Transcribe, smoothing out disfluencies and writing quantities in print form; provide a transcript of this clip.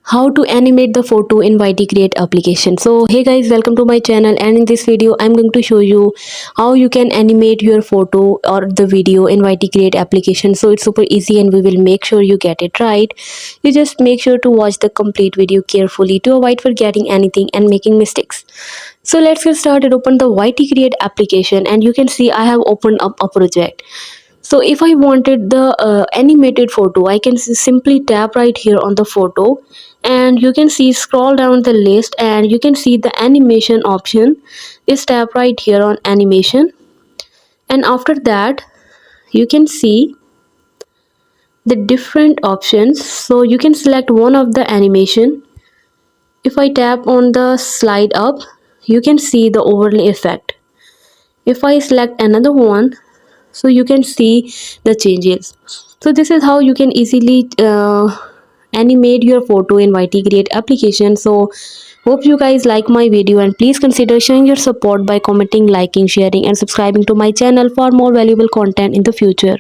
How to animate the photo in YT Create application. So hey guys, welcome to my channel, and in this video I'm going to show you how you can animate your photo or the video in YT Create application. So it's super easy and we will make sure you get it right. You just make sure to watch the complete video carefully to avoid forgetting anything and making mistakes. So let's get started. Open the YT Create application and you can see I have opened up a project. So if I wanted the animated photo, I can simply tap right here on the photo, and you can see scroll down the list and you can see the animation option. Just tap right here on animation, and after that you can see the different options. So you can select one of the animation. If I tap on the slide up, you can see the overlay effect. If I select another one, so you can see the changes. So this is how you can easily animate your photo in YT Create application. So hope you guys like my video, and please consider showing your support by commenting, liking, sharing and subscribing to my channel for more valuable content in the future.